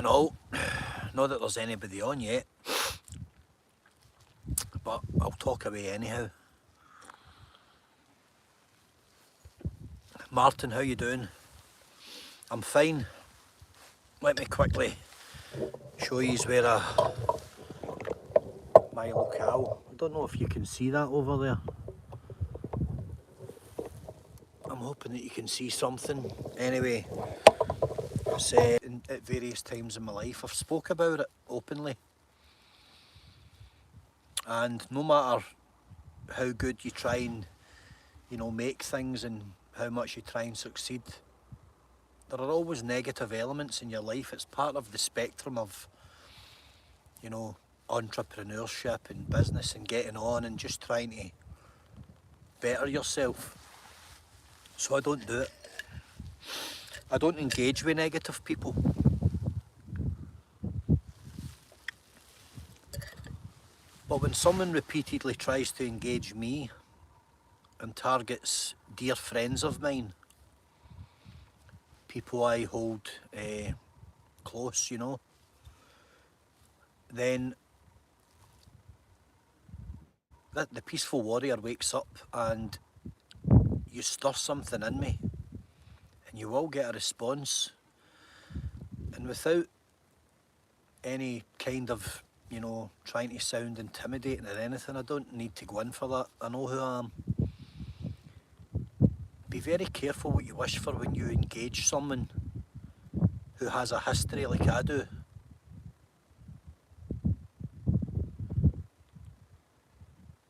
and all. Not that there's anybody on yet, but I'll talk away anyhow. Martin, how you doing? I'm fine. Let me quickly show you where my locale. I don't know if you can see that over there. I'm hoping that you can see something. Anyway, it's, at various times in my life I've spoke about it openly. And no matter how good you try and, you know, make things and how much you try and succeed, there are always negative elements in your life. It's part of the spectrum of, you know, entrepreneurship and business and getting on and just trying to better yourself. So I don't do it. I don't engage with negative people. But when someone repeatedly tries to engage me and targets dear friends of mine, people I hold close, you know, then the peaceful warrior wakes up and you stir something in me and you will get a response. And without any kind of, you know, trying to sound intimidating or anything, I don't need to go in for that. I know who I am. Be very careful what you wish for when you engage someone who has a history like I do.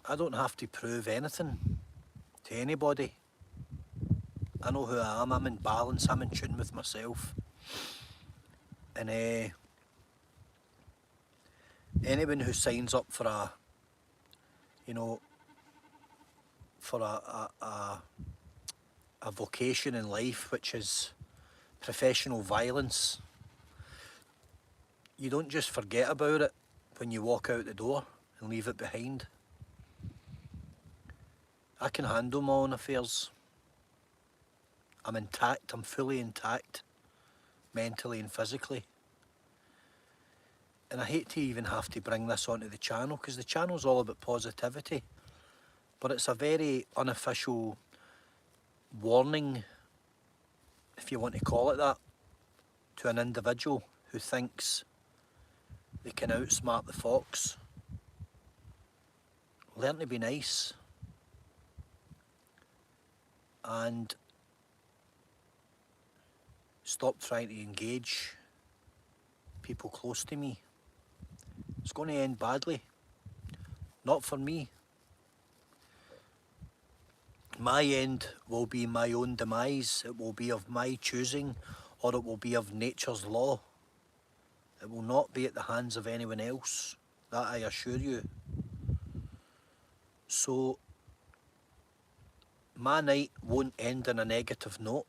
I don't have to prove anything to anybody. I know who I am. I'm in balance. I'm in tune with myself. And anyone who signs up for a, you know, for a vocation in life, which is professional violence, you don't just forget about it when you walk out the door and leave it behind. I can handle my own affairs. I'm intact, I'm fully intact, mentally and physically. And I hate to even have to bring this onto the channel, because the channel's all about positivity, but it's a very unofficial warning, if you want to call it that, to an individual who thinks they can outsmart the fox. Learn to be nice. And stop trying to engage people close to me. It's going to end badly. Not for me. My end will be my own demise. It will be of my choosing, or it will be of nature's law. It will not be at the hands of anyone else. That I assure you. So my night won't end on a negative note,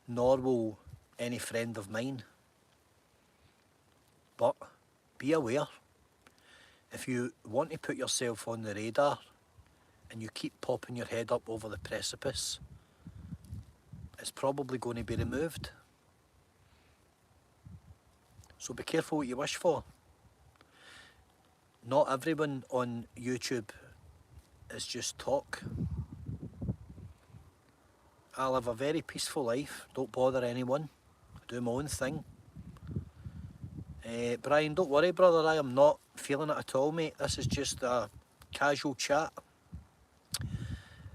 nor will any friend of mine. But be aware, if you want to put yourself on the radar and you keep popping your head up over the precipice, it's probably going to be removed. So be careful what you wish for. Not everyone on YouTube is just talk. I live a very peaceful life, don't bother anyone, I do my own thing. Brian, don't worry brother, I am not feeling it at all, mate. This is just a casual chat.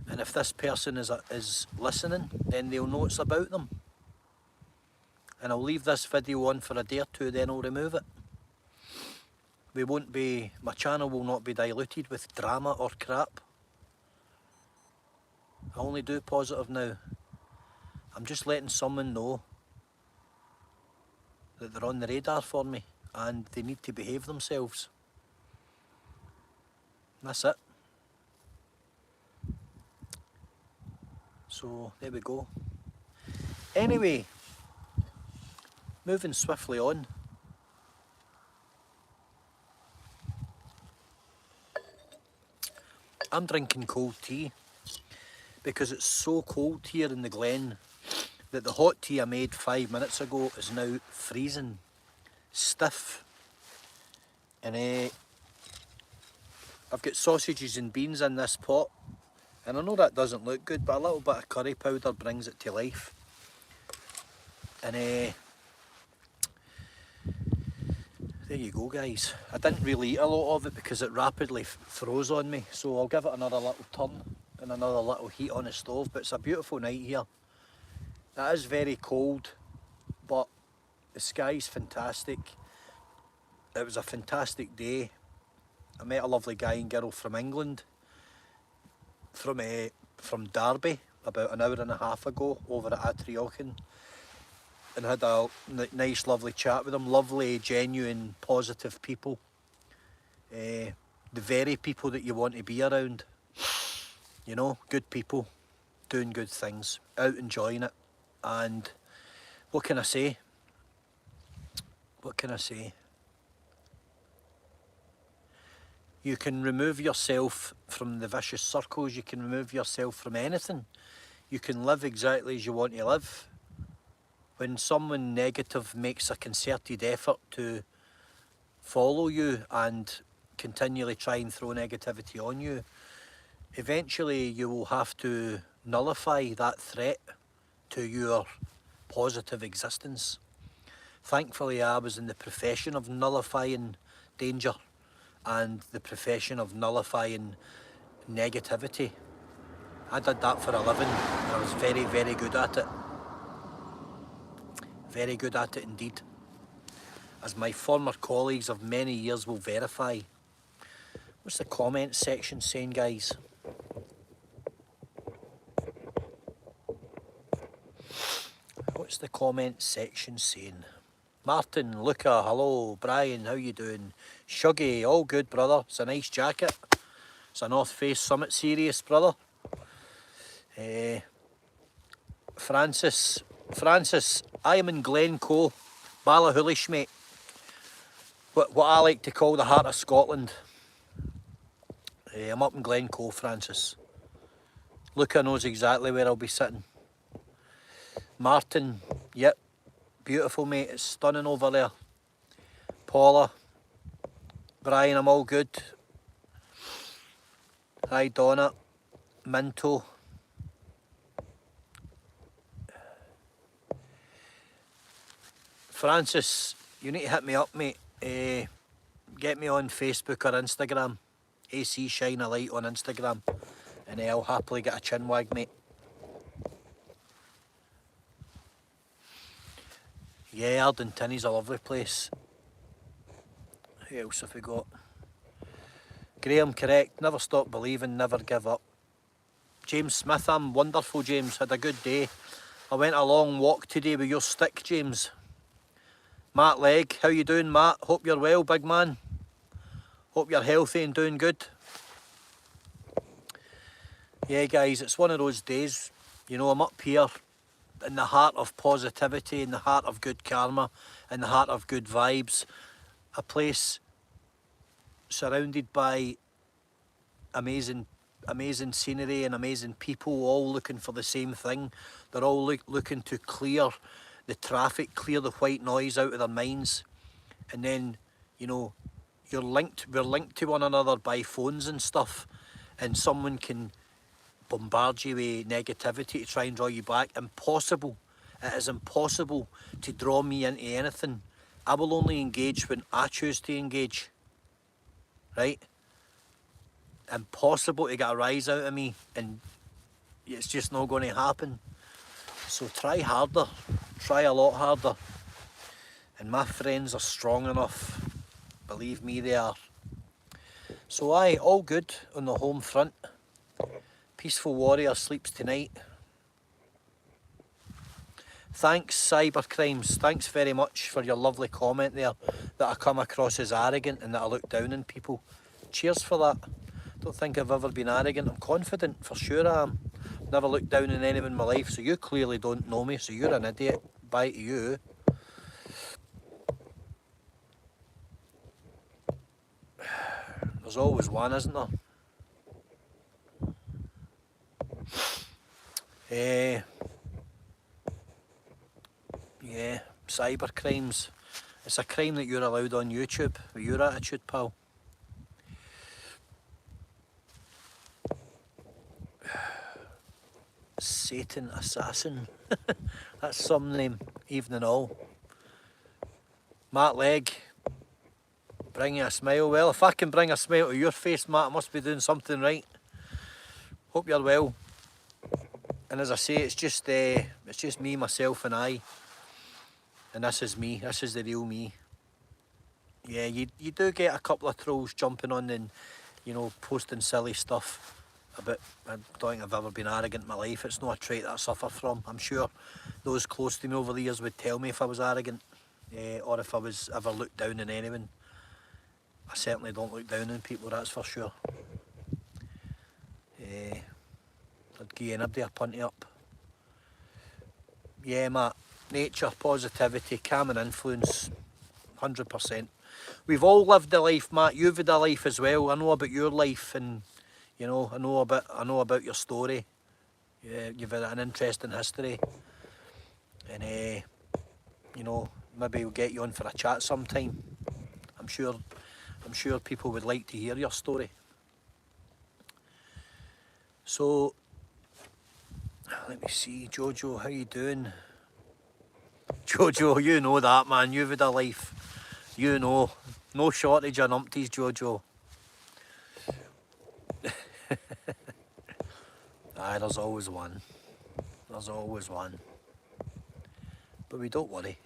And if this person is listening, then they'll know it's about them. And I'll leave this video on for a day or two, then I'll remove it. My channel will not be diluted with drama or crap. I only do positive now. I'm just letting someone know that they're on the radar for me and they need to behave themselves. That's it. So there we go. Anyway, moving swiftly on. I'm drinking cold tea because it's so cold here in the glen that the hot tea I made 5 minutes ago is now freezing. stiff. And I've got sausages and beans in this pot. And I know that doesn't look good, but a little bit of curry powder brings it to life. And there you go, guys. I didn't really eat a lot of it because it rapidly froze on me, so I'll give it another little turn and another little heat on the stove. But it's a beautiful night here. It is very cold, but the sky's fantastic. It was a fantastic day. I met a lovely guy and girl from England, from Derby, about an hour and a half ago, over at Atriochen, and had a nice lovely chat with them. Lovely, genuine, positive people. The very people that you want to be around. You know, good people, doing good things, out enjoying it. And what can I say? What can I say? You can remove yourself from the vicious circles, you can remove yourself from anything. You can live exactly as you want to live. When someone negative makes a concerted effort to follow you and continually try and throw negativity on you, eventually you will have to nullify that threat to your positive existence. Thankfully, I was in the profession of nullifying danger and the profession of nullifying negativity. I did that for a living and I was very, very good at it. Very good at it indeed. As my former colleagues of many years will verify. What's the comment section saying, guys? What's the comment section saying? Martin, Luca, hello. Brian, how you doing? Shuggy, all good, brother. It's a nice jacket. It's a North Face Summit Series, brother. Francis, I am in Glencoe, Ballachulish, mate. What I like to call the heart of Scotland. I'm up in Glencoe, Francis. Luca knows exactly where I'll be sitting. Martin, yep. Beautiful, mate. It's stunning over there. Paula, Brian, I'm all good. Hi, Donna. Minto. Francis, you need to hit me up, mate. Get me on Facebook or Instagram. AC Shine a Light on Instagram. And I'll happily get a chin wag, mate. Yeah, Ardingtoney's a lovely place. Who else have we got? Graham, correct. Never stop believing, never give up. James Smith, I'm wonderful, James. Had a good day. I went a long walk today with your stick, James. Matt Legg, how you doing, Matt? Hope you're well, big man. Hope you're healthy and doing good. Yeah, guys, it's one of those days. You know, I'm up here in the heart of positivity, in the heart of good karma, in the heart of good vibes. A place surrounded by amazing scenery and amazing people, all looking for the same thing. They're all looking to clear the traffic, clear the white noise out of their minds. And then, you know, we're linked to one another by phones and stuff, and someone can bombard you with negativity to try and draw you back. Impossible. It is impossible to draw me into anything. I will only engage when I choose to engage. Right? Impossible to get a rise out of me, and it's just not going to happen. So try harder. Try a lot harder. And my friends are strong enough. Believe me, they are. So aye, all good on the home front. Peaceful Warrior sleeps tonight. Thanks, Cybercrimes. Thanks very much for your lovely comment there, that I come across as arrogant and that I look down on people. Cheers for that. Don't think I've ever been arrogant. I'm confident, for sure I am. Never looked down on anyone in my life, so you clearly don't know me, so you're an idiot. Bye to you. There's always one, isn't there? Yeah, cybercrimes. It's a crime that you're allowed on YouTube with your attitude, pal. Satan Assassin. That's some name, even and all. Matt Legg, bring you a smile. Well, if I can bring a smile to your face, Matt, I must be doing something right. Hope you're well. And as I say, it's just me, myself and I. And this is me, this is the real me. Yeah, you do get a couple of trolls jumping on and, you know, posting silly stuff about, I don't think I've ever been arrogant in my life. It's not a trait that I suffer from. I'm sure those close to me over the years would tell me if I was arrogant, or if I was ever looked down on anyone. I certainly don't look down on people, that's for sure. I'd give anybody a punty up. Yeah, Matt, nature, positivity, calming influence, 100%. We've all lived a life, Matt. You've had a life as well. I know about your life, and you know, I know about your story. Yeah, you've had an interesting history, and you know, maybe we'll get you on for a chat sometime. I'm sure people would like to hear your story. So, let me see, Jojo, how you doing? Jojo, you know that, man. You've had a life. You know, no shortage of numpties, Jojo. Aye, there's always one. There's always one. But we don't worry.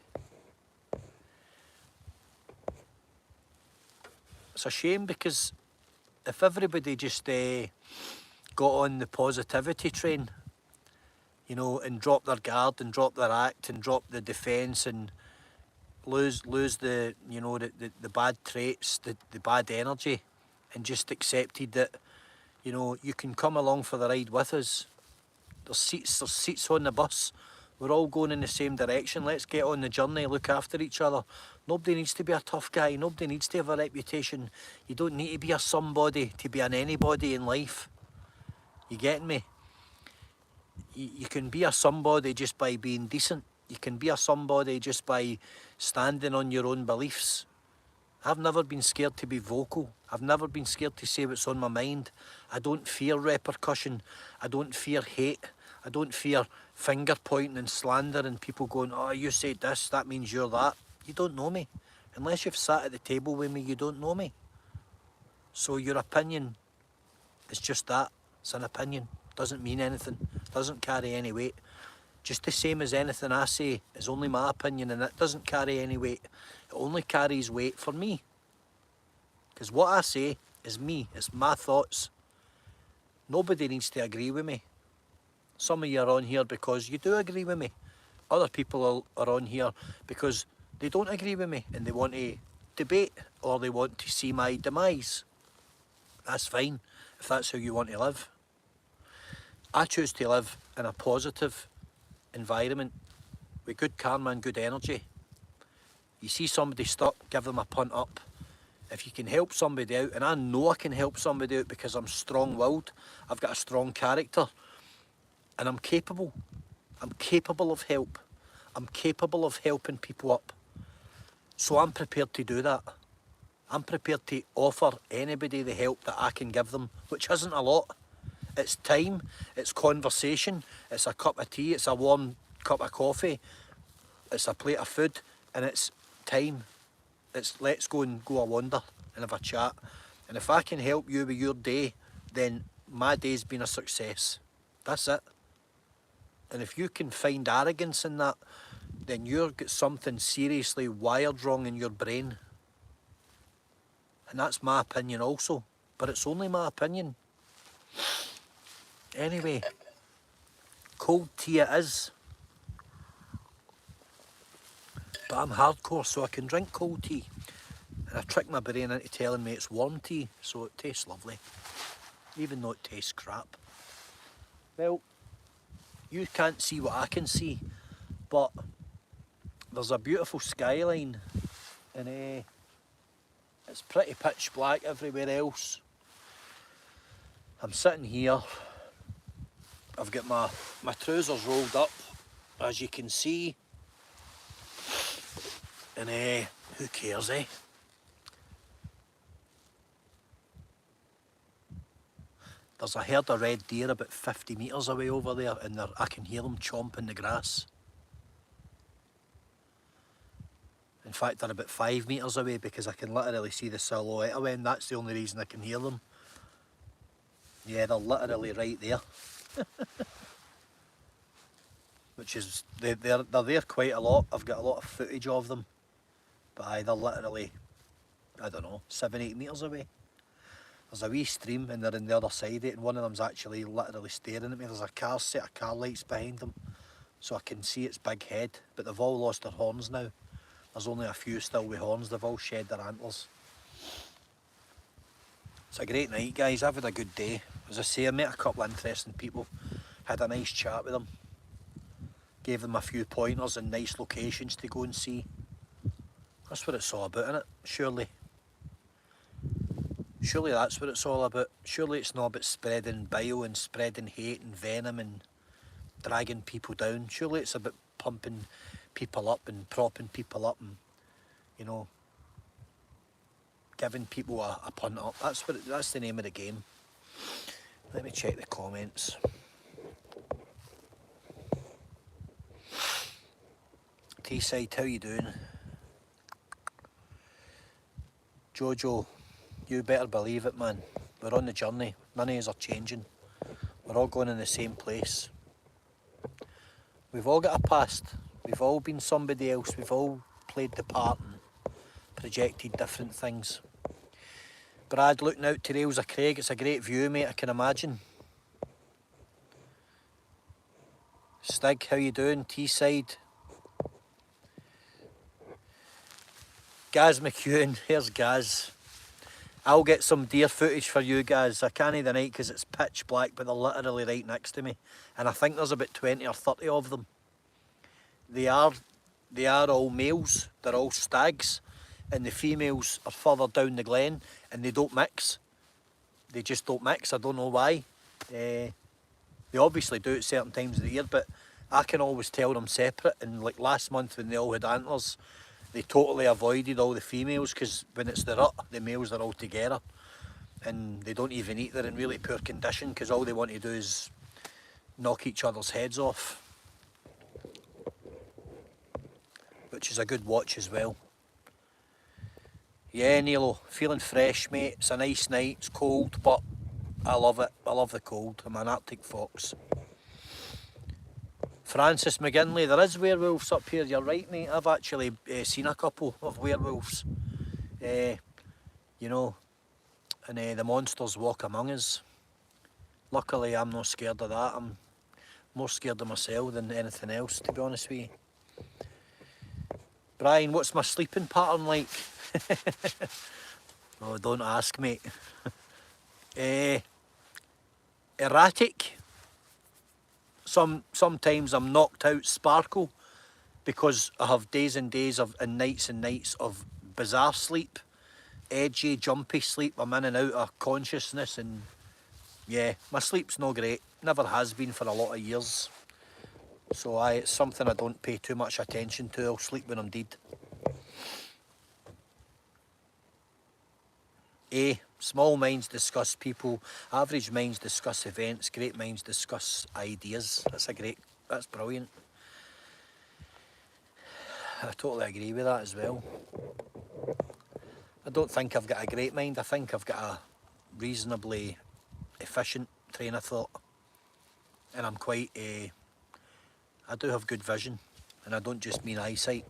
It's a shame because if everybody just got on the positivity train, you know, and drop their guard and drop their act and drop the defence and lose the, you know, the bad traits, the bad energy, and just accepted that, you know, you can come along for the ride with us. There's seats on the bus. We're all going in the same direction. Let's get on the journey, look after each other. Nobody needs to be a tough guy. Nobody needs to have a reputation. You don't need to be a somebody to be an anybody in life. You getting me? You can be a somebody just by being decent. You can be a somebody just by standing on your own beliefs. I've never been scared to be vocal. I've never been scared to say what's on my mind. I don't fear repercussion. I don't fear hate. I don't fear finger pointing and slander and people going, oh, you said this, that means you're that. You don't know me. Unless you've sat at the table with me, you don't know me. So your opinion is just that. It's an opinion. Doesn't mean anything. Doesn't carry any weight. Just the same as anything I say is only my opinion, and it doesn't carry any weight. It only carries weight for me. Because what I say is me. It's my thoughts. Nobody needs to agree with me. Some of you are on here because you do agree with me. Other people are on here because they don't agree with me and they want to debate or they want to see my demise. That's fine if that's how you want to live. I choose to live in a positive environment with good karma and good energy. You see somebody stuck, give them a punt up. If you can help somebody out, and I know I can help somebody out because I'm strong-willed, I've got a strong character, and I'm capable. I'm capable of help. I'm capable of helping people up. So I'm prepared to do that. I'm prepared to offer anybody the help that I can give them, which isn't a lot. It's time, it's conversation, it's a cup of tea, it's a warm cup of coffee, it's a plate of food, and it's time. It's let's go and go a wander and have a chat. And if I can help you with your day, then my day's been a success. That's it. And if you can find arrogance in that, then you've got something seriously wired wrong in your brain. And that's my opinion also. But it's only my opinion. Anyway, cold tea it is. But I'm hardcore, so I can drink cold tea. And I trick my brain into telling me it's warm tea, so it tastes lovely. Even though it tastes crap. Well, you can't see what I can see, but there's a beautiful skyline, and it's pretty pitch black everywhere else. I'm sitting here. I've got my trousers rolled up, as you can see. And Who cares, eh? There's a herd of red deer about 50 metres away over there, and I can hear them chomping the grass. In fact, they're about 5 metres away because I can literally see the silhouette of them. That's the only reason I can hear them. Yeah, they're literally right there. Which is, they're there quite a lot. I've got a lot of footage of them. But aye, they're literally, I don't know, 7-8 metres away. There's a wee stream and they're on the other side of it, and one of them's actually literally staring at me. There's a set of car lights behind them, so I can see its big head, but they've all lost their horns now. There's only a few still with horns, they've all shed their antlers. It's a great night, guys. I've had a good day. As I say, I met a couple of interesting people, had a nice chat with them, gave them a few pointers and nice locations to go and see. That's what it's all about, isn't it? Surely that's what it's all about. Surely it's not about spreading bile and spreading hate and venom and dragging people down. Surely it's about pumping people up and propping people up and, you know, giving people a punt up. That's the name of the game. Let me check the comments. T-side, how you doing? Jojo, you better believe it, man. We're on the journey. None of us are changing. We're all going in the same place. We've all got a past. We've all been somebody else. We've all played the part and projected different things. Brad, looking out to Rails of Craig. It's a great view, mate, I can imagine. Stig, how you doing? T-side. Gaz McEwen, here's Gaz. I'll get some deer footage for you guys. I can't tonight because it's pitch black, but they're literally right next to me. And I think there's about 20 or 30 of them. They are all males, they're all stags, and the females are further down the glen, and they don't mix. They just don't mix, I don't know why. They obviously do at certain times of the year, but I can always tell them separate. And like last month when they all had antlers, they totally avoided all the females because when it's the rut, the males are all together and they don't even eat. They're in really poor condition because all they want to do is knock each other's heads off, which is a good watch as well. Yeah, Nilo, feeling fresh, mate. It's a nice night, it's cold, but I love it. I love the cold. I'm an Arctic fox. Francis McGinley, there is werewolves up here, you're right, mate. I've actually seen a couple of werewolves, you know, and the monsters walk among us. Luckily, I'm not scared of that. I'm more scared of myself than anything else, to be honest with you. Brian, what's my sleeping pattern like? Oh, don't ask, mate. Erratic. Sometimes I'm knocked out sparkle because I have days and days and nights of bizarre sleep, edgy, jumpy sleep. I'm in and out of consciousness, and yeah, my sleep's not great. Never has been for a lot of years. So it's something I don't pay too much attention to. I'll sleep when I'm dead. Small minds discuss people, average minds discuss events, great minds discuss ideas. That's brilliant. I totally agree with that as well. I don't think I've got a great mind, I think I've got a reasonably efficient train of thought. And I'm quite, I do have good vision, and I don't just mean eyesight.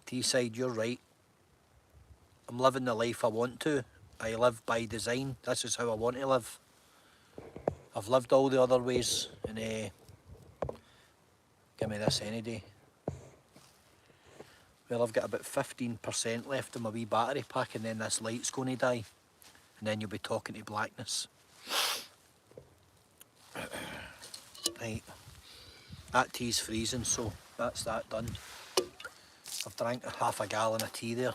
T-side, you're right. I'm living the life I want to. I live by design. This is how I want to live. I've lived all the other ways, and give me this any day. Well, I've got about 15% left in my wee battery pack, and then this light's going to die, and then you'll be talking to blackness. Right, that tea's freezing, so that's that done. I've drank half a gallon of tea there.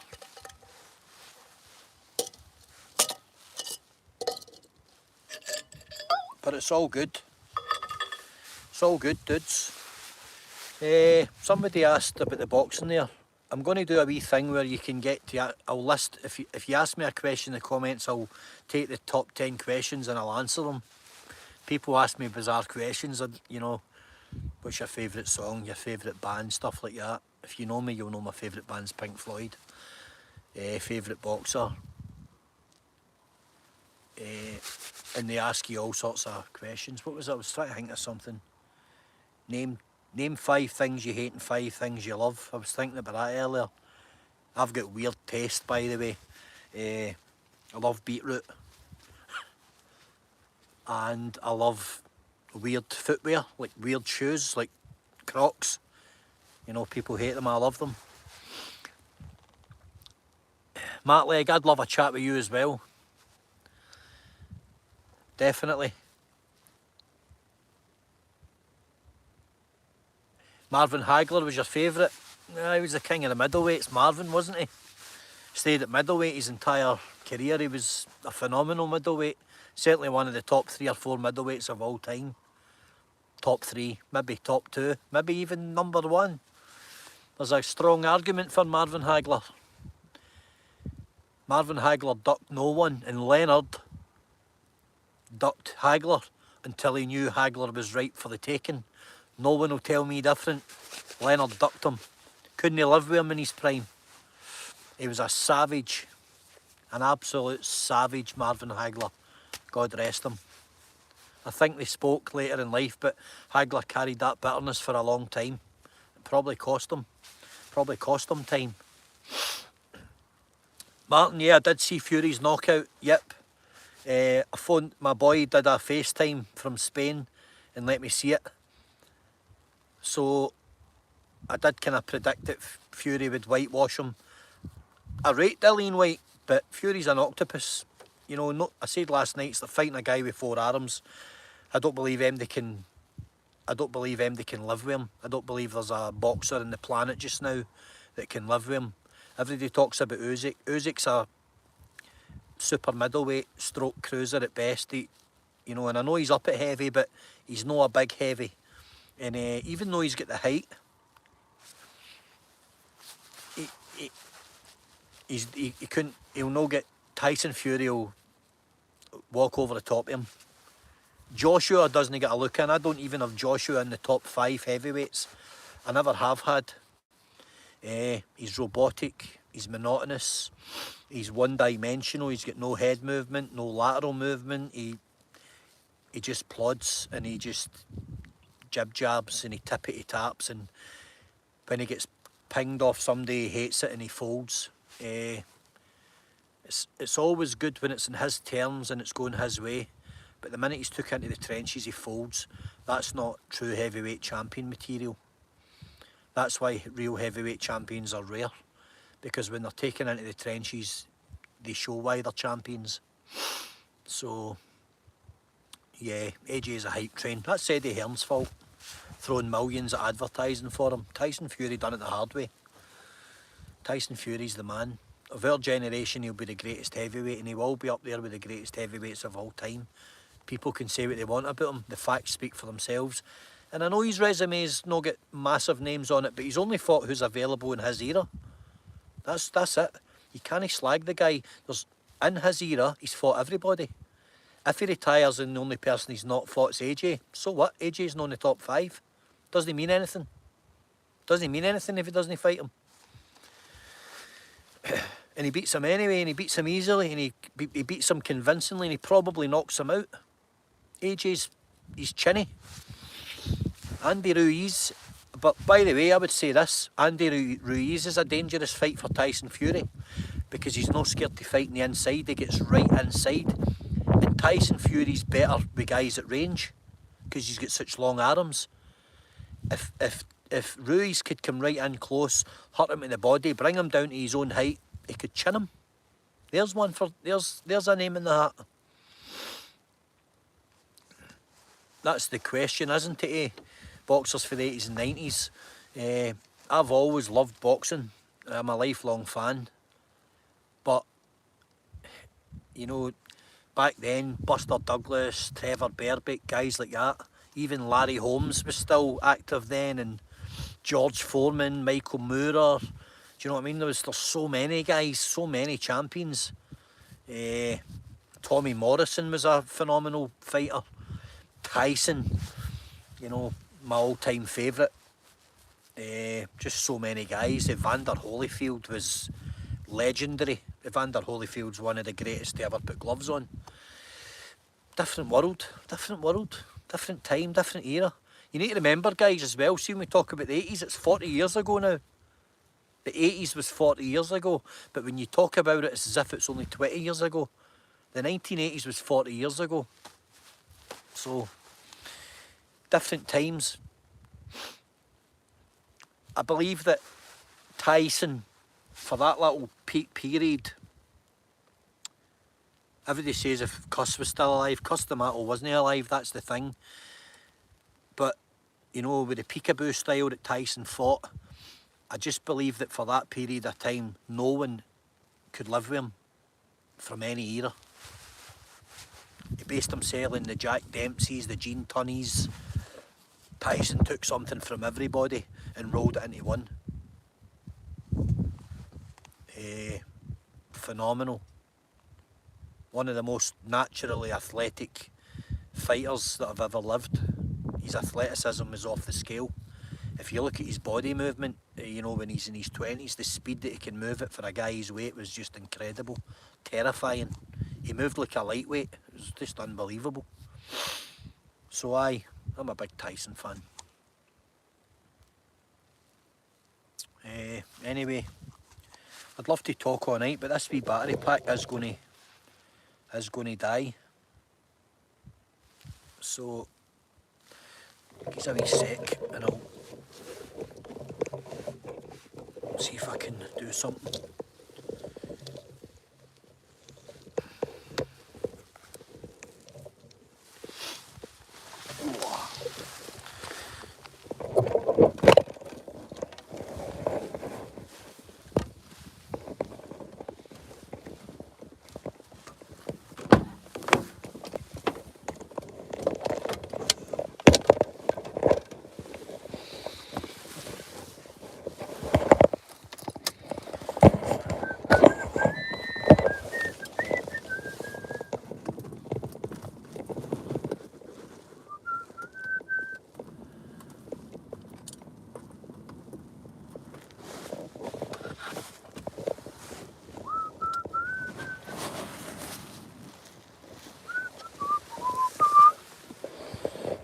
But it's all good. It's all good, dudes. Somebody asked about the boxing there. I'm going to do a wee thing where you can get to, I'll list, if you ask me a question in the comments, I'll take the top 10 questions and I'll answer them. People ask me bizarre questions, you know, what's your favourite song, your favourite band, stuff like that. If you know me, you'll know my favourite band's Pink Floyd. Favourite boxer. And they ask you all sorts of questions. What was it? I was trying to think of something. Name 5 things you hate and 5 things you love. I was thinking about that earlier. I've got weird taste, by the way. I love beetroot. And I love weird footwear, like weird shoes, like Crocs. You know, people hate them, I love them. Matt Legg, I'd love a chat with you as well. Definitely. Marvin Hagler was your favourite? He was the king of the middleweights, Marvin, wasn't he? Stayed at middleweight his entire career. He was a phenomenal middleweight. Certainly one of the top 3 or 4 middleweights of all time. Top 3, maybe top 2, maybe even number 1. There's a strong argument for Marvin Hagler. Marvin Hagler ducked no one, and Leonard ducked Hagler until he knew Hagler was right for the taking. No one will tell me different. Leonard ducked him. Couldn't he live with him in his prime? He was a savage, an absolute savage, Marvin Hagler. God rest him. I think they spoke later in life, but Hagler carried that bitterness for a long time. It probably cost him time. Martin, yeah, I did see Fury's knockout, yep. I phoned, my boy did a FaceTime from Spain and let me see it. So I did kind of predict that Fury would whitewash him. I rate Dillian White, but Fury's an octopus. You know, no, I said last night, it's like fighting a guy with 4 arms. I don't believe MD can live with him. I don't believe there's a boxer on the planet just now that can live with him. Everybody talks about Usyk. Usyk's a super middleweight stroke cruiser at best. You know, and I know he's up at heavy, but he's not a big heavy. And even though he's got the height, he'll not get, Tyson Fury will walk over the top of him. Joshua doesn't get a look in. I don't even have Joshua in the top 5 heavyweights. I never have had. He's robotic, he's monotonous, he's one-dimensional, he's got no head movement, no lateral movement, he just plods and he just jab-jabs and he tippity-taps, and when he gets pinged off somebody, he hates it and he folds. It's always good when it's in his terms and it's going his way, but the minute he's took into the trenches, he folds. That's not true heavyweight champion material. That's why real heavyweight champions are rare, because when they're taken into the trenches, they show why they're champions. So, yeah, AJ is a hype train. That's Eddie Hearn's fault, throwing millions at advertising for him. Tyson Fury done it the hard way. Tyson Fury's the man. Of our generation, he'll be the greatest heavyweight, and he will be up there with the greatest heavyweights of all time. People can say what they want about him. The facts speak for themselves. And I know his resume's not got massive names on it, but he's only fought who's available in his era. That's it. You can't slag the guy. In his era, he's fought everybody. If he retires and the only person he's not fought is AJ, so what? AJ's not in the top 5. Doesn't mean anything. Doesn't mean anything if he doesn't fight him. And he beats him anyway, and he beats him easily, and he beats him convincingly, and he probably knocks him out. AJ's, he's chinny. Andy Ruiz, but by the way, I would say this, Andy Ruiz is a dangerous fight for Tyson Fury, because he's not scared to fight on the inside. He gets right inside, and Tyson Fury's better with guys at range, because he's got such long arms. If Ruiz could come right in close, hurt him in the body, bring him down to his own height, he could chin him. There's one for, there's a name in the hat. That's the question, isn't it, eh? Boxers for the 80s and 90s. I've always loved boxing. I'm a lifelong fan. But, you know, back then, Buster Douglas, Trevor Berbick, guys like that. Even Larry Holmes was still active then, and George Foreman, Michael Moorer. Do you know what I mean? There's so many guys, so many champions. Tommy Morrison was a phenomenal fighter. Tyson, you know, my all-time favourite. Just so many guys. Evander Holyfield was legendary. Evander Holyfield's one of the greatest to ever put gloves on. Different world, different time, different era. You need to remember, guys, as well, see when we talk about the 80s, it's 40 years ago now. The 80s was 40 years ago, but when you talk about it, it's as if it's only 20 years ago. The 1980s was 40 years ago. So, different times. I believe that Tyson, for that little peak period, everybody says if Cuss was still alive, Cuss the Matto wasn't alive, that's the thing. But, you know, with the peekaboo style that Tyson fought, I just believe that for that period of time, no one could live with him from any era. He based himself in the Jack Dempseys, the Gene Tunneys. Tyson took something from everybody and rolled it into one. Phenomenal. One of the most naturally athletic fighters that have ever lived. His athleticism is off the scale. If you look at his body movement, you know, when he's in his 20s, the speed that he can move it for a guy his weight was just incredible. Terrifying. He moved like a lightweight. It was just unbelievable. So I'm a big Tyson fan. Anyway, I'd love to talk all night, but this wee battery pack is going to die. So give us a wee sec and I'll see if I can do something.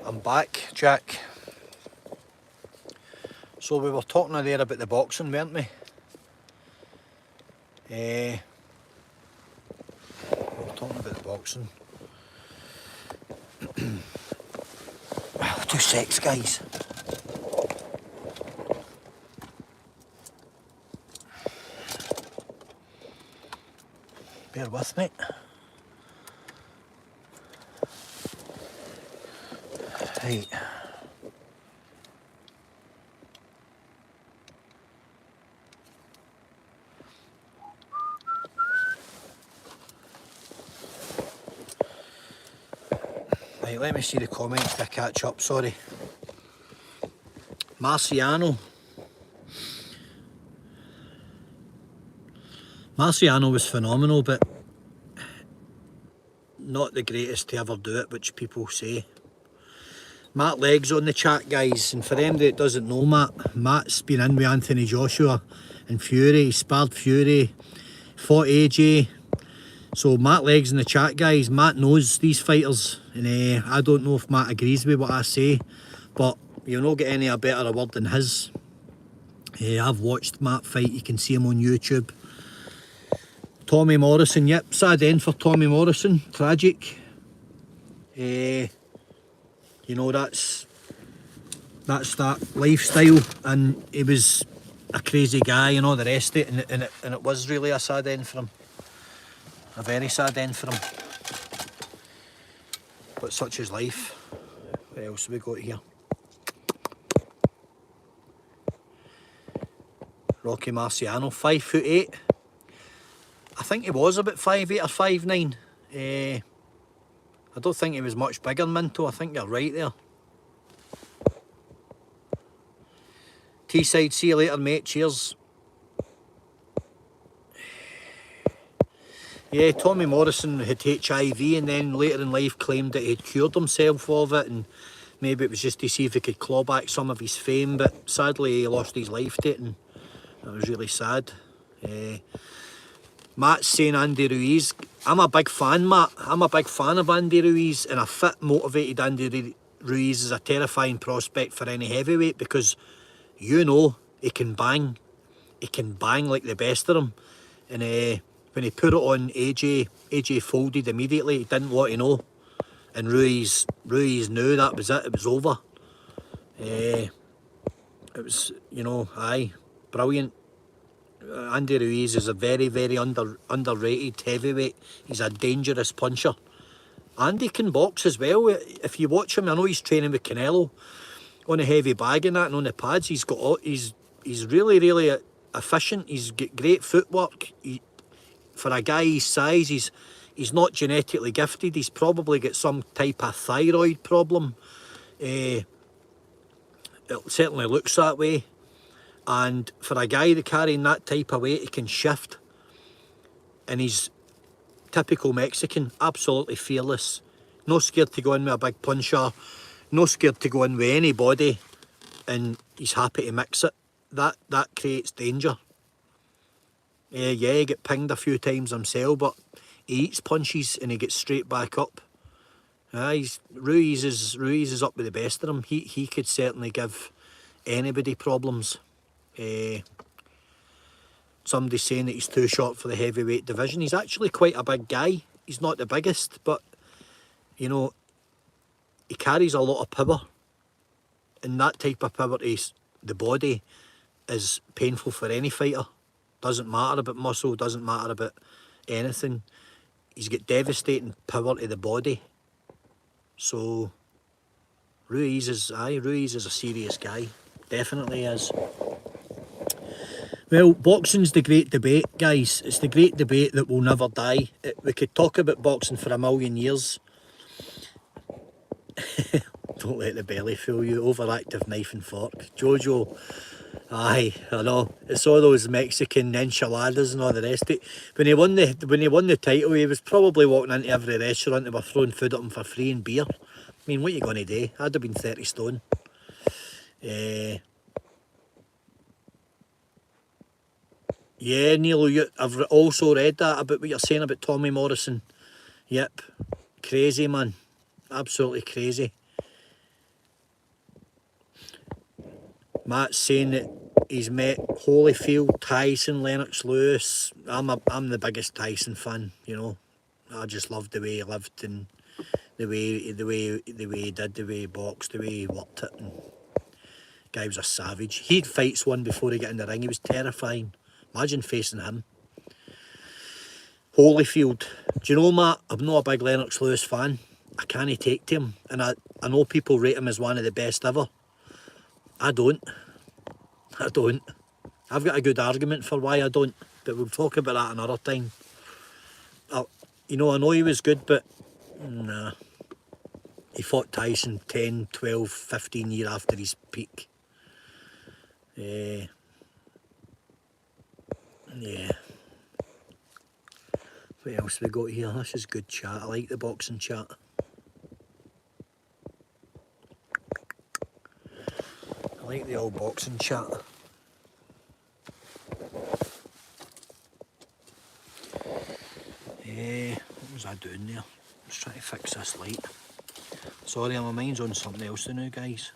I'm back, Jack. So we were talking there about the boxing, weren't we? We were talking about the boxing. 2 secs, guys. Bear with me. Right. Right, let me see the comments to catch up, sorry. Marciano was phenomenal, but not the greatest to ever do it, which people say. Matt Legg's on the chat, guys, and for anybody that doesn't know Matt's been in with Anthony Joshua and Fury. He sparred Fury, fought AJ. So Matt Legg's in the chat, guys. Matt knows these fighters, and I don't know if Matt agrees with what I say, but you'll not get any a better word than his. I've watched Matt fight, you can see him on YouTube. Tommy Morrison, yep, sad end for Tommy Morrison, tragic. You know, that's that lifestyle, and he was a crazy guy and all the rest of it, and it was really a sad end for him. A very sad end for him. But such is life. What else have we got here? Rocky Marciano, 5'8". I think he was about 5'8" or 5'9". I don't think he was much bigger than Minto. I think you're right there. Teesside, see you later, mate. Cheers. Yeah, Tommy Morrison had HIV and then later in life claimed that he'd cured himself of it, and maybe it was just to see if he could claw back some of his fame, but sadly he lost his life to it, and it was really sad. Matt's saying Andy Ruiz. I'm a big fan, Matt. I'm a big fan of Andy Ruiz, and a fit, motivated Andy Ruiz is a terrifying prospect for any heavyweight, because you know he can bang. He can bang like the best of them. And when he put it on AJ folded immediately. He didn't want to know. And Ruiz knew that was it. It was over. It was, you know, brilliant. Andy Ruiz is a very, very underrated heavyweight. He's a dangerous puncher. Andy can box as well. If you watch him, I know he's training with Canelo on a heavy bag and that, and on the pads. He's really, really efficient. He's got great footwork. For a guy his size, he's not genetically gifted. He's probably got some type of thyroid problem. It certainly looks that way. And for a guy that carrying that type of weight, he can shift. And he's typical Mexican, absolutely fearless. No scared to go in with a big puncher. No scared to go in with anybody. And he's happy to mix it. That creates danger. Yeah, he get pinged a few times himself, but he eats punches and he gets straight back up. Ruiz is up with the best of them. He could certainly give anybody problems. Somebody's saying that he's too short for the heavyweight division. He's actually quite a big guy. He's not the biggest, but you know, he carries a lot of power, and that type of power is the body is painful for any fighter. Doesn't matter about muscle, doesn't matter about anything. He's got devastating power to the body. So Ruiz is a serious guy. Definitely is. Well, boxing's the great debate, guys. It's the great debate that will never die. We could talk about boxing for a million years. Don't let the belly fool you. Overactive knife and fork. Jojo. Aye, I know. It's all those Mexican enchiladas and all the rest of it. When he won the title, he was probably walking into every restaurant and were throwing food at him for free and beer. I mean, what are you going to do? I'd have been 30 stone. Yeah, Neil, I've also read that about what you're saying about Tommy Morrison. Yep. Crazy, man. Absolutely crazy. Matt's saying that he's met Holyfield, Tyson, Lennox Lewis. I'm the biggest Tyson fan, you know. I just loved the way he lived and the way he did, the way he boxed, the way he worked it. And guy was a savage. He'd fights one before he got in the ring. He was terrifying. Imagine facing him. Holyfield. Do you know, Matt, I'm not a big Lennox Lewis fan. I can't take to him. And I know people rate him as one of the best ever. I don't. I've got a good argument for why I don't, but we'll talk about that another time. You know, I know he was good, but nah. He fought Tyson 10, 12, 15 years after his peak. Yeah. What else we got here? This is good chat. I like the boxing chat. I like the old boxing chat. What was I doing there? I was trying to fix this light. Sorry, my mind's on something else now, guys.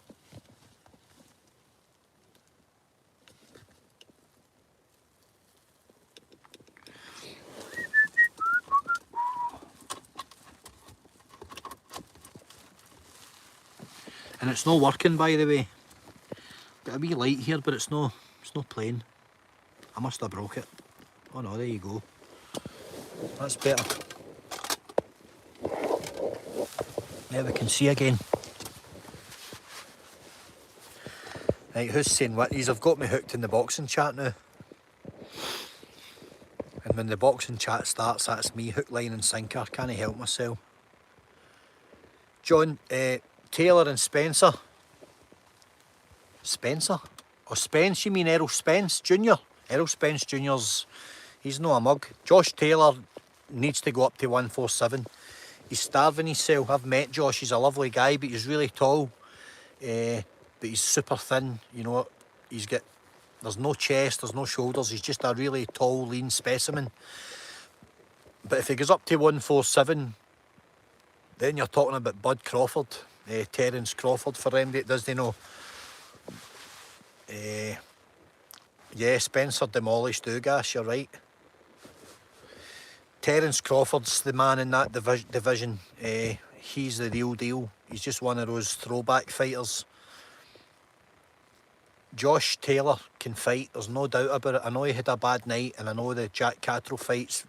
And it's not working, by the way. Got a wee light here, but it's not playing. I must have broke it. Oh no, there you go. That's better. Now we can see again. Right, who's saying what? I've got me hooked in the boxing chat now. And when the boxing chat starts, that's me, hook, line and sinker. Can't help myself. John, Taylor and Spencer. Spencer? Oh, Spence, you mean Errol Spence Jr.? Errol Spence Jr.'s, he's no a mug. Josh Taylor needs to go up to 147. He's starving himself. I've met Josh, he's a lovely guy, but he's really tall. But he's super thin, you know. He's got, there's no chest, there's no shoulders. He's just a really tall, lean specimen. But if he goes up to 147, then you're talking about Bud Crawford, Terence Crawford, for them that doesn't know. Yeah, Spencer demolished Ugas, you're right. Terence Crawford's the man in that division. He's the real deal. He's just one of those throwback fighters. Josh Taylor can fight, there's no doubt about it. I know he had a bad night, and I know the Jack Catterall fight's,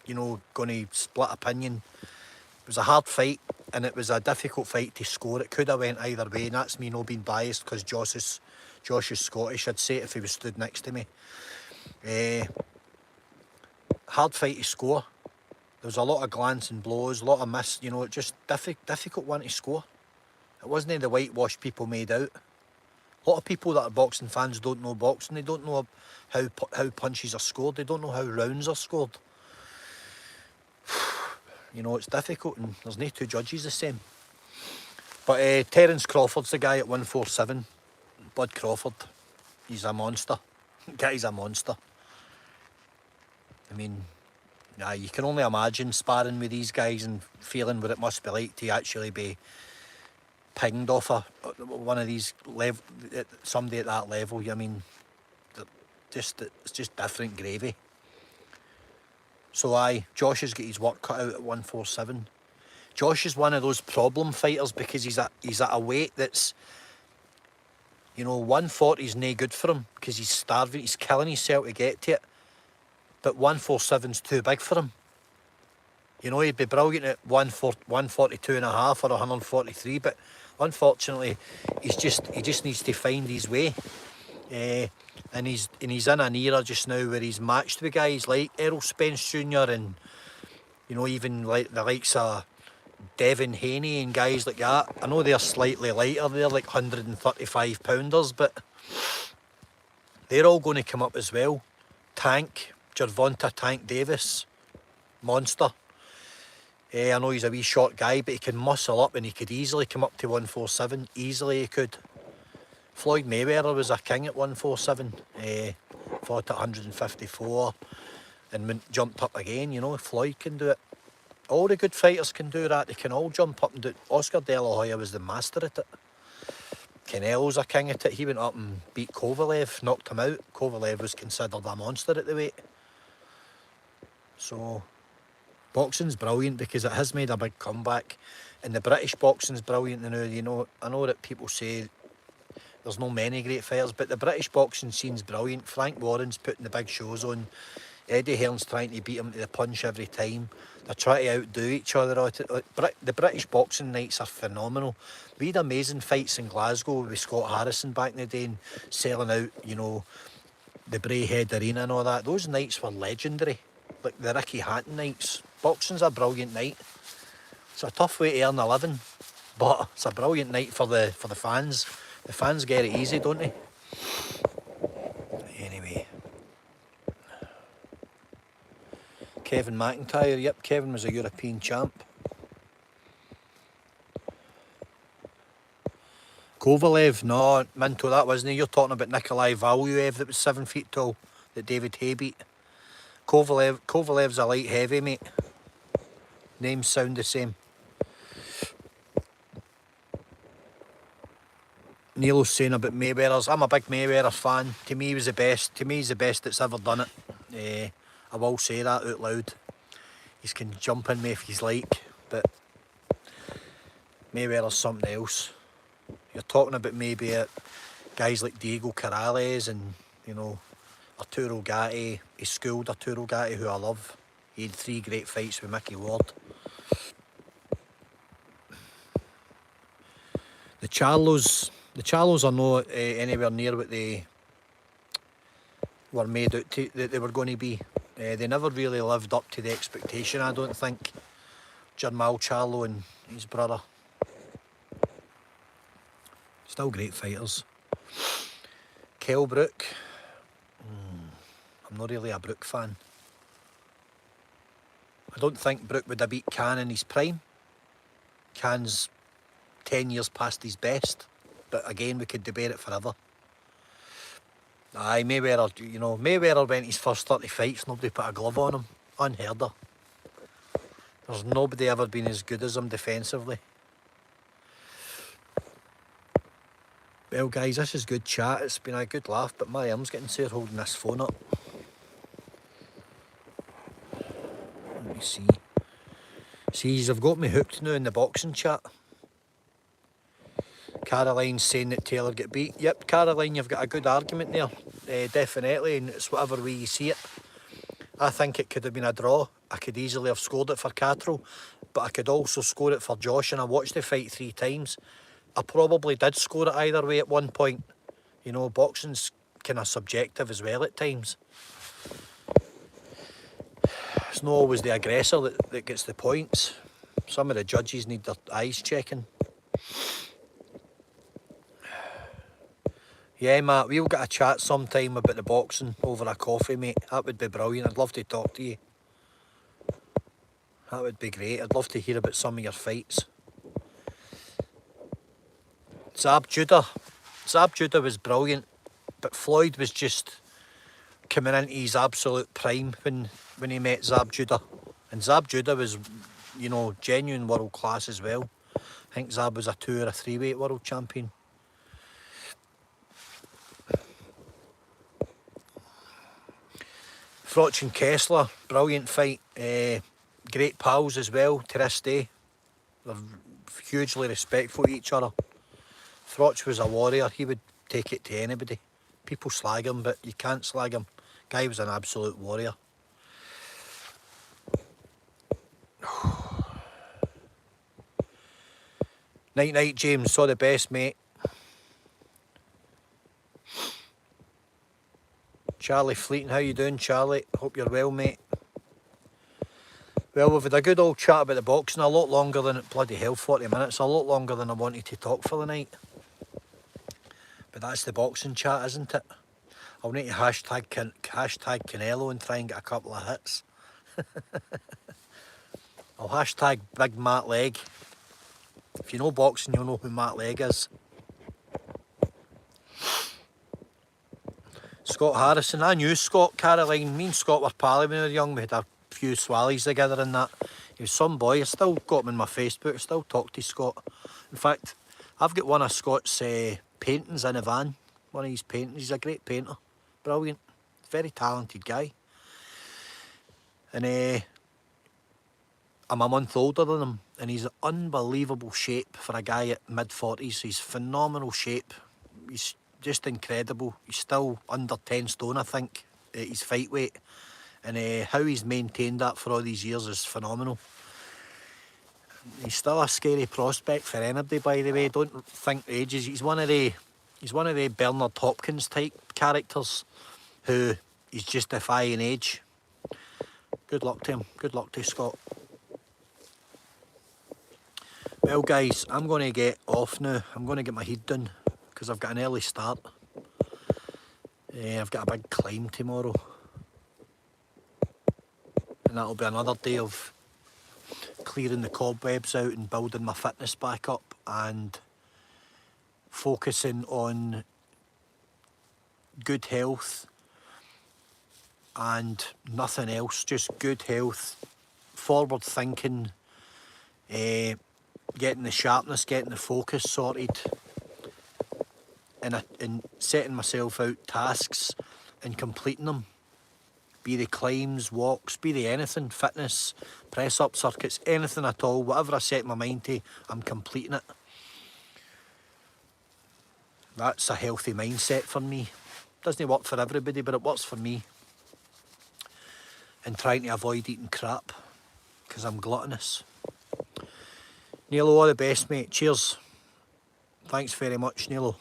you know, going to split opinion. It was a hard fight, and it was a difficult fight to score. It could have went either way, and that's me not being biased because Josh is Scottish. I'd say it if he was stood next to me. Hard fight to score. There was a lot of glancing blows, a lot of miss, you know, it just difficult one to score. It wasn't the whitewash people made out. A lot of people that are boxing fans don't know boxing. They don't know how punches are scored. They don't know how rounds are scored. You know, it's difficult, and there's no two judges the same. But Terence Crawford's the guy at 147. Bud Crawford, he's a monster. Guy's a monster. I mean, yeah, you can only imagine sparring with these guys and feeling what it must be like to actually be pinged off one of these somebody at that level. I mean, it's just different gravy. So Josh has got his work cut out at 147. Josh is one of those problem fighters because he's at a weight that's, you know, 140 is no good for him because he's starving, he's killing himself to get to it. But 147's too big for him. You know, he'd be brilliant at 142 and a half or 143, but unfortunately, he just needs to find his way. And he's in an era just now where he's matched with guys like Errol Spence Jr. and, you know, even like the likes of Devin Haney and guys like that. I know they're slightly lighter, they're like 135 pounders, but they're all going to come up as well. Tank, Gervonta Tank Davis, monster. I know he's a wee short guy, but he can muscle up and he could easily come up to 147. Easily he could. Floyd Mayweather was a king at 147. Fought at 154 and jumped up again. You know, Floyd can do it. All the good fighters can do that. They can all jump up and do it. Oscar De La Hoya was the master at it. Canelo's a king at it. He went up and beat Kovalev, knocked him out. Kovalev was considered a monster at the weight. So, boxing's brilliant because it has made a big comeback. And the British boxing's brilliant now. You know, I know that people say there's no many great fighters, but the British boxing scene's brilliant. Frank Warren's putting the big shows on. Eddie Hearn's trying to beat him to the punch every time. They're trying to outdo each other. The British boxing nights are phenomenal. We had amazing fights in Glasgow with Scott Harrison back in the day and selling out, you know, the Braehead Arena and all that. Those nights were legendary. Like the Ricky Hatton nights. Boxing's a brilliant night. It's a tough way to earn a living, but it's a brilliant night for the fans. The fans get it easy, don't they? Anyway. Kevin McIntyre, yep, Kevin was a European champ. Kovalev, no, Minto, that wasn't he. You're talking about Nikolai Valuev that was 7 feet tall, that David Hay beat. Kovalev's a light heavy, mate. Names sound the same. Neil's saying about Mayweather's. I'm a big Mayweather fan. To me, he was the best. To me, he's the best that's ever done it. I will say that out loud. He can jump in me if he's like, but Mayweather's something else. You're talking about maybe guys like Diego Corrales and, you know, Arturo Gatti. He schooled Arturo Gatti, who I love. He had 3 great fights with Mickey Ward. The Charlos are not anywhere near what they were made out to, that they were going to be. They never really lived up to the expectation, I don't think. Jermall Charlo and his brother. Still great fighters. Kell Brook. I'm not really a Brook fan. I don't think Brook would have beat Can in his prime. Can's 10 years past his best, but again, we could debate it forever. Aye, Mayweather, you know, Mayweather went his first 30 fights, nobody put a glove on him. Unheard of. There's nobody ever been as good as him defensively. Well guys, this is good chat, it's been a good laugh, but my arm's getting sore holding this phone up. Let me see. See, I've got me hooked now in the boxing chat. Caroline's saying that Taylor get beat. Yep, Caroline, you've got a good argument there. Definitely, and it's whatever way you see it. I think it could have been a draw. I could easily have scored it for Catrell, but I could also score it for Josh, and I watched the fight 3 times. I probably did score it either way at one point. You know, boxing's kind of subjective as well at times. It's not always the aggressor that gets the points. Some of the judges need their eyes checking. Yeah, Matt, we'll get a chat sometime about the boxing over a coffee, mate. That would be brilliant. I'd love to talk to you. That would be great. I'd love to hear about some of your fights. Zab Judah was brilliant, but Floyd was just coming into his absolute prime when he met Zab Judah. And Zab Judah was, you know, genuine world class as well. I think Zab was a 2 or a 3 weight world champion. Froch and Kessler, brilliant fight. Great pals as well to this day. They're hugely respectful to each other. Froch was a warrior, he would take it to anybody. People slag him, but you can't slag him. Guy was an absolute warrior. Night night, James, all the best, mate. Charlie Fleeting, how you doing, Charlie? Hope you're well, mate. Well, we've had a good old chat about the boxing, a lot longer than it bloody hell, 40 minutes, a lot longer than I wanted to talk for the night. But that's the boxing chat, isn't it? I'll need to hashtag Canelo and try and get a couple of hits. I'll hashtag Big Matt Leg. If you know boxing, you'll know who Matt Leg is. Scott Harrison, I knew Scott, Caroline. Me and Scott were pally when we were young. We had a few swallies together and that. He was some boy. I still got him in my Facebook. I still talk to Scott. In fact, I've got one of Scott's paintings in a van. One of his paintings. He's a great painter. Brilliant. Very talented guy. And I'm a month older than him. And he's in unbelievable shape for a guy at mid-40s. He's phenomenal shape. He's just incredible. He's still under 10 stone, I think, at his fight weight. And how he's maintained that for all these years is phenomenal. He's still a scary prospect for anybody, by the way. Don't think ages. He's one of the Bernard Hopkins type characters who is just defying age. Good luck to him. Good luck to Scott. Well guys, I'm going to get off now. I'm going to get my head done because I've got an early start. I've got a big climb tomorrow. And that'll be another day of clearing the cobwebs out and building my fitness back up and focusing on good health and nothing else, just good health, forward thinking, getting the sharpness, getting the focus sorted, and setting myself out tasks and completing them. Be they climbs, walks, be they anything, fitness, press-up circuits, anything at all, whatever I set my mind to, I'm completing it. That's a healthy mindset for me. Doesn't work for everybody, but it works for me. And trying to avoid eating crap, because I'm gluttonous. Nilo, all the best, mate. Cheers. Thanks very much, Nilo.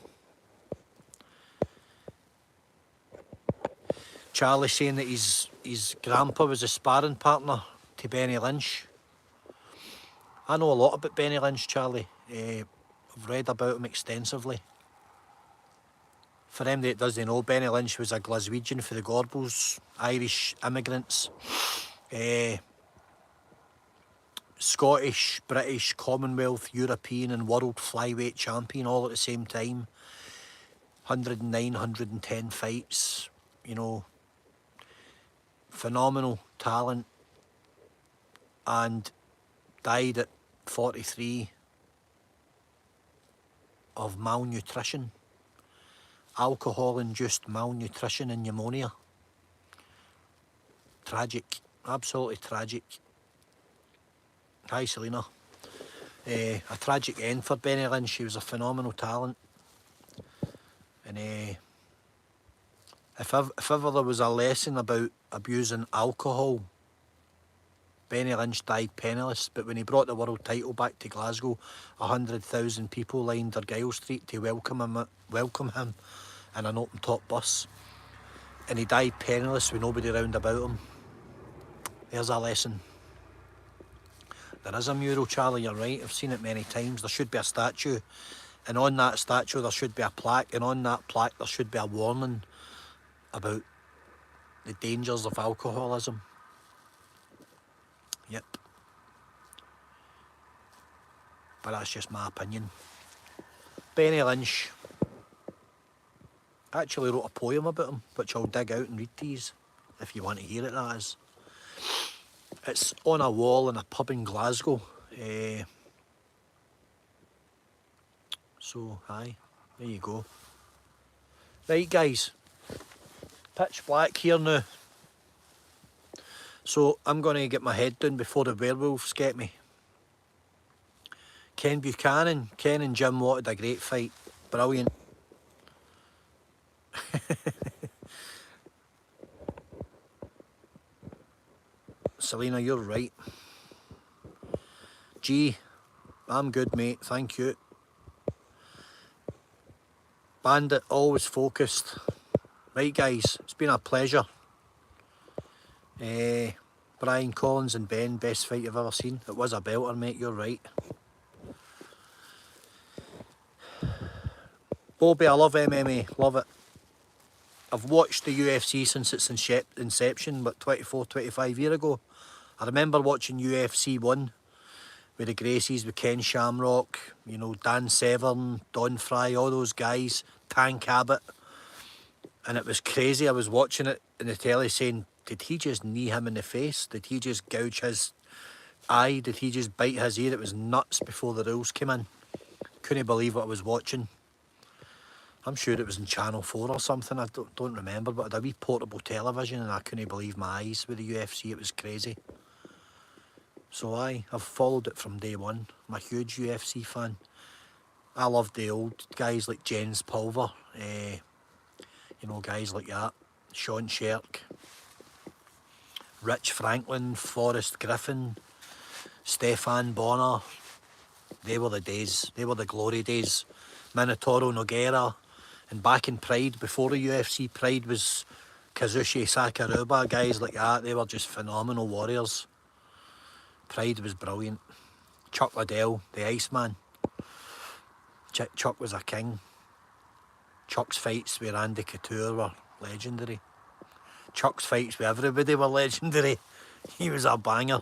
Charlie saying that his grandpa was a sparring partner to Benny Lynch. I know a lot about Benny Lynch, Charlie. I've read about him extensively. For them that doesn't know, Benny Lynch was a Glaswegian for the Gorbals, Irish immigrants. Scottish, British, Commonwealth, European and world flyweight champion all at the same time. 109, 110 fights, you know, phenomenal talent, and died at 43 of malnutrition, alcohol-induced malnutrition and pneumonia. Tragic, absolutely tragic. Hi Selena. A tragic end for Benny Lynch. He was a phenomenal talent. And if ever there was a lesson about abusing alcohol, Benny Lynch died penniless, but when he brought the world title back to Glasgow, 100,000 people lined Argyle Street to welcome him in an open top bus. And he died penniless with nobody round about him. There's a lesson. There is a mural, Charlie, you're right, I've seen it many times. There should be a statue, and on that statue there should be a plaque, and on that plaque there should be a warning about the dangers of alcoholism. Yep. But that's just my opinion. Benny Lynch. I actually wrote a poem about him, which I'll dig out and read to you, if you want to hear it, that is. It's on a wall in a pub in Glasgow. So, aye, there you go. Right, guys, pitch black here now. So, I'm going to get my head down before the werewolves get me. Ken and Jim wanted a great fight. Brilliant. Selena, you're right. G, I'm good, mate, thank you. Bandit, always focused. Right, guys, it's been a pleasure. Brian Collins and Ben, best fight you've ever seen. It was a belter, mate, you're right. Bobby, I love MMA, love it. I've watched the UFC since its inception, but 24, 25 years ago. I remember watching UFC 1 with the Gracies, with Ken Shamrock, you know, Dan Severn, Don Fry, all those guys, Tank Abbott. And it was crazy. I was watching it in the telly saying, did he just knee him in the face? Did he just gouge his eye? Did he just bite his ear? It was nuts before the rules came in. Couldn't believe what I was watching. I'm sure it was in Channel 4 or something, I don't remember, but I had a wee portable television and I couldn't believe my eyes with the UFC, it was crazy. So I've followed it from day one. I'm a huge UFC fan. I love the old guys like Jens Pulver, you know, guys like that, Sean Sherk, Rich Franklin, Forrest Griffin, Stefan Bonner. They were the days, they were the glory days. Minotauro Nogueira. And back in Pride, before the UFC, Pride was Kazushi Sakuraba, guys like that. They were just phenomenal warriors. Pride was brilliant. Chuck Liddell, the Iceman. Chuck was a king. Chuck's fights with Randy Couture were legendary. Chuck's fights with everybody were legendary. He was a banger.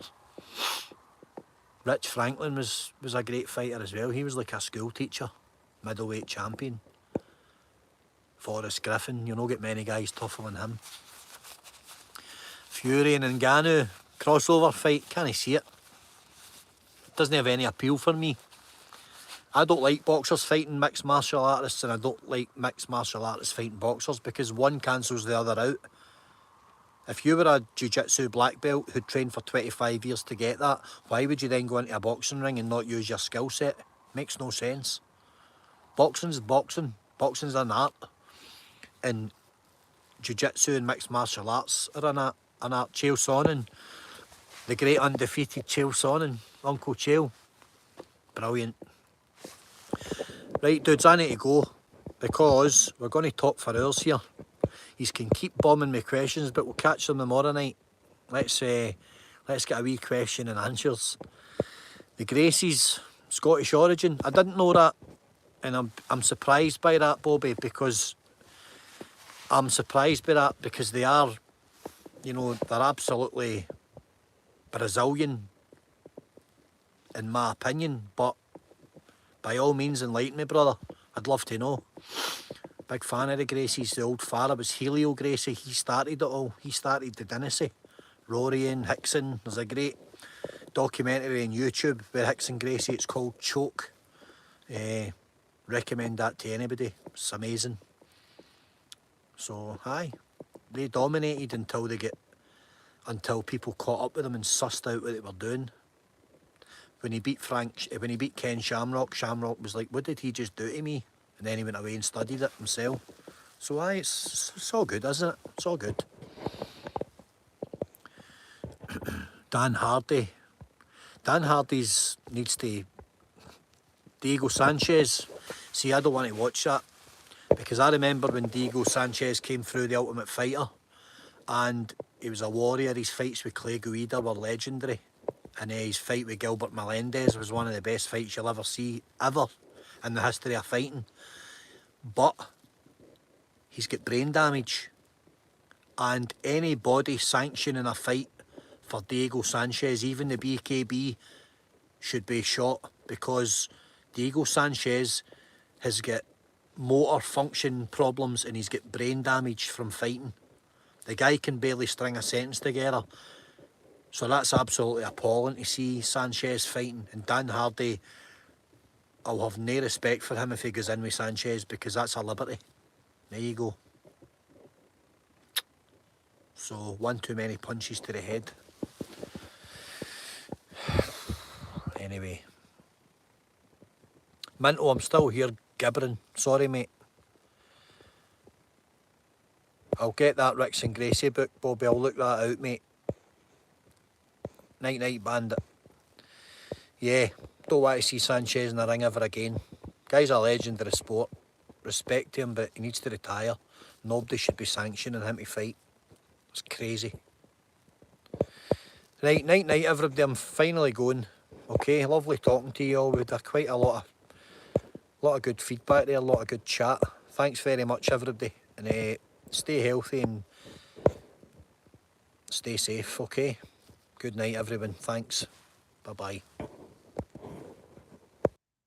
Rich Franklin was a great fighter as well. He was like a school teacher, middleweight champion. Forrest Griffin, you don't get many guys tougher than him. Fury and Ngannou, crossover fight, can't see it. Doesn't have any appeal for me. I don't like boxers fighting mixed martial artists, and I don't like mixed martial artists fighting boxers because one cancels the other out. If you were a jiu-jitsu black belt who trained for 25 years to get that, why would you then go into a boxing ring and not use your skill set? Makes no sense. Boxing's boxing. Boxing's an art. And jiu-jitsu and mixed martial arts are an art. Chael Sonnen, the great undefeated Chael Sonnen, Uncle Chael. Brilliant. Right, dudes, I need to go because we're going to talk for hours here. You can keep bombing me questions, but we'll catch them tomorrow night. Let's get a wee question and answers. The Gracies, Scottish origin. I didn't know that, and I'm surprised by that, Bobby, because I'm surprised by that, because they are, you know, they're absolutely Brazilian in my opinion, but by all means enlighten me, brother. I'd love to know. Big fan of the Gracies. The old father was Helio Gracie. He started it all. He started the dynasty. Rory and Hickson. There's a great documentary on YouTube where Hickson Gracie, it's called Choke. Recommend that to anybody. It's amazing. So aye, they dominated until people caught up with them and sussed out what they were doing. When he beat Ken Shamrock, Shamrock was like, "What did he just do to me?" And then he went away and studied it himself. So aye, it's all good, isn't it? It's all good. Dan Hardy. Dan Hardy's needs to... Diego Sanchez. See, I don't want to watch that, because I remember when Diego Sanchez came through the Ultimate Fighter, and he was a warrior. His fights with Clay Guida were legendary, and his fight with Gilbert Melendez was one of the best fights you'll ever see, ever, in the history of fighting. But he's got brain damage, and anybody sanctioning a fight for Diego Sanchez, even the BKB, should be shot, because Diego Sanchez has got motor function problems and he's got brain damage from fighting. The guy can barely string a sentence together. So that's absolutely appalling to see Sanchez fighting. And Dan Hardy, I'll have no respect for him if he goes in with Sanchez, because that's a liberty. There you go. So one too many punches to the head. Anyway. Minto, I'm still here gibbering. Sorry, mate. I'll get that Rickson Gracie book, Bobby. I'll look that out, mate. Night Night Bandit. Yeah, don't want to see Sanchez in the ring ever again. Guy's a legend of the sport. Respect to him, but he needs to retire. Nobody should be sanctioning him to fight. It's crazy. Right, night night everybody. I'm finally going. Okay, lovely talking to you all. We've had quite a lot of good feedback there, a lot of good chat. Thanks very much, everybody, and stay healthy and stay safe. Okay, good night, everyone. Thanks. Bye bye.